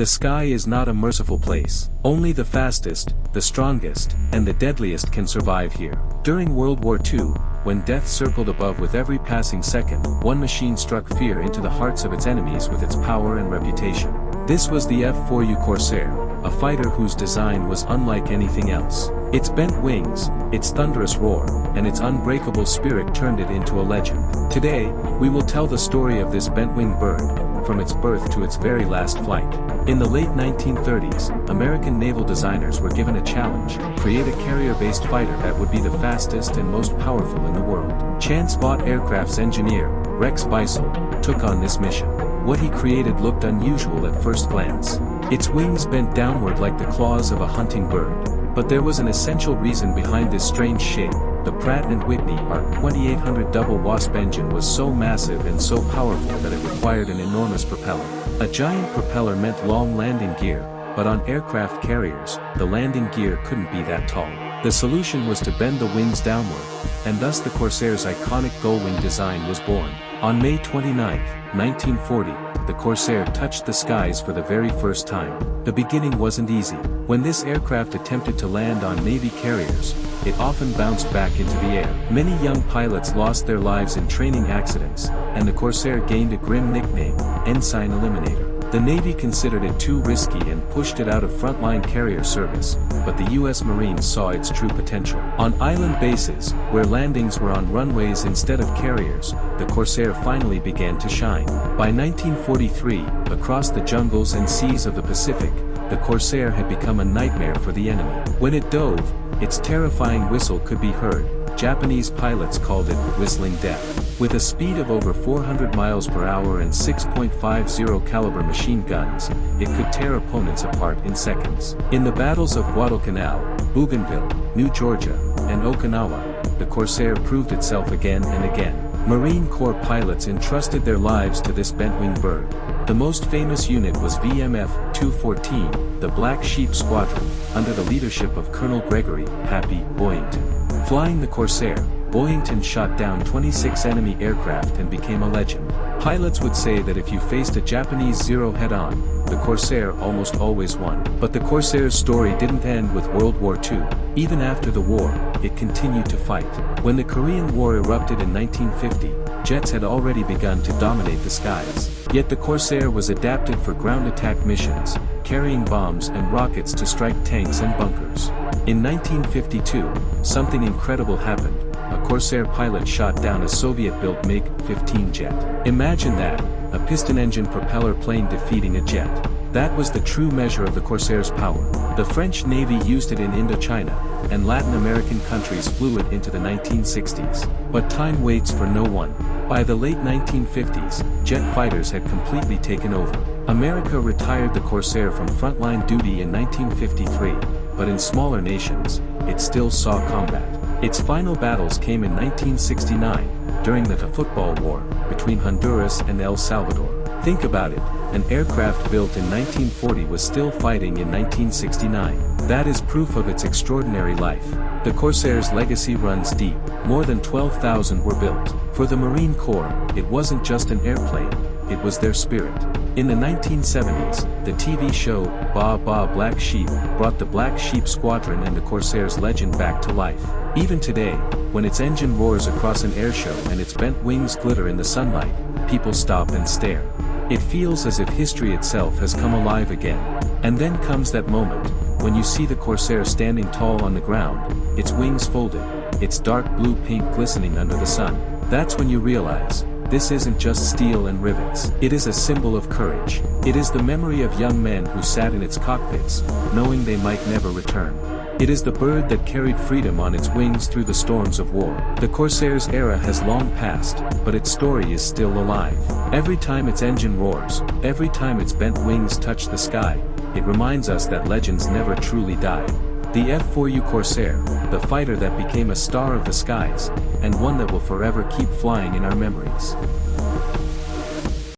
The sky is not a merciful place. Only the fastest, the strongest, and the deadliest can survive here. During World War II, when death circled above with every passing second, one machine struck fear into the hearts of its enemies with its power and reputation. This was the F4U Corsair, a fighter whose design was unlike anything else. Its bent wings, its thunderous roar, and its unbreakable spirit turned it into a legend. Today, we will tell the story of this bent-winged bird, from its birth to its very last flight. In the late 1930s, American naval designers were given a challenge: create a carrier-based fighter that would be the fastest and most powerful in the world. Vought Aircraft's engineer, Rex Beisel, took on this mission. What he created looked unusual at first glance. Its wings bent downward like the claws of a hunting bird. But there was an essential reason behind this strange shape. The Pratt & Whitney R2800 double wasp engine was so massive and so powerful that it required an enormous propeller. A giant propeller meant long landing gear, but on aircraft carriers, the landing gear couldn't be that tall. The solution was to bend the wings downward, and thus the Corsair's iconic gull-wing design was born. On May 29, 1940, the Corsair touched the skies for the very first time. The beginning wasn't easy. When this aircraft attempted to land on Navy carriers, it often bounced back into the air. Many young pilots lost their lives in training accidents, and the Corsair gained a grim nickname, Ensign Eliminator. The Navy considered it too risky and pushed it out of frontline carrier service, but the U.S. Marines saw its true potential. On island bases, where landings were on runways instead of carriers, the Corsair finally began to shine. By 1943, across the jungles and seas of the Pacific, the Corsair had become a nightmare for the enemy. When it dove, its terrifying whistle could be heard. Japanese pilots called it whistling death. With a speed of over 400 miles per hour and 6.50 caliber machine guns, it could tear opponents apart in seconds. In the battles of Guadalcanal, Bougainville, New Georgia, and Okinawa, the Corsair proved itself again and again. Marine Corps pilots entrusted their lives to this bent-winged bird. The most famous unit was VMF 214, the Black Sheep Squadron, under the leadership of Colonel Gregory "Pappy" Boyington. Flying the Corsair, Boyington shot down 26 enemy aircraft and became a legend. Pilots would say that if you faced a Japanese Zero head-on, the Corsair almost always won. But the Corsair's story didn't end with World War II. Even after the war, it continued to fight. When the Korean War erupted in 1950, jets had already begun to dominate the skies. Yet the Corsair was adapted for ground attack missions, carrying bombs and rockets to strike tanks and bunkers. In 1952, something incredible happened. A Corsair pilot shot down a Soviet-built MiG-15 jet. Imagine that, a piston-engine propeller plane defeating a jet. That was the true measure of the Corsair's power. The French Navy used it in Indochina, and Latin American countries flew it into the 1960s. But time waits for no one. By the late 1950s, jet fighters had completely taken over. America retired the Corsair from frontline duty in 1953, but in smaller nations, it still saw combat. Its final battles came in 1969, during the Football War, between Honduras and El Salvador. Think about it, an aircraft built in 1940 was still fighting in 1969. That is proof of its extraordinary life. The Corsair's legacy runs deep. More than 12,000 were built. For the Marine Corps, it wasn't just an airplane, it was their spirit. In the 1970s, the TV show, Ba Ba Black Sheep, brought the Black Sheep Squadron and the Corsair's legend back to life. Even today, when its engine roars across an airshow and its bent wings glitter in the sunlight, people stop and stare. It feels as if history itself has come alive again. And then comes that moment, when you see the Corsair standing tall on the ground, its wings folded, its dark blue paint glistening under the sun. That's when you realize, this isn't just steel and rivets. It is a symbol of courage. It is the memory of young men who sat in its cockpits, knowing they might never return. It is the bird that carried freedom on its wings through the storms of war. The Corsair's era has long passed, but its story is still alive. Every time its engine roars, every time its bent wings touch the sky, it reminds us that legends never truly die. The F4U Corsair, the fighter that became a star of the skies, and one that will forever keep flying in our memories.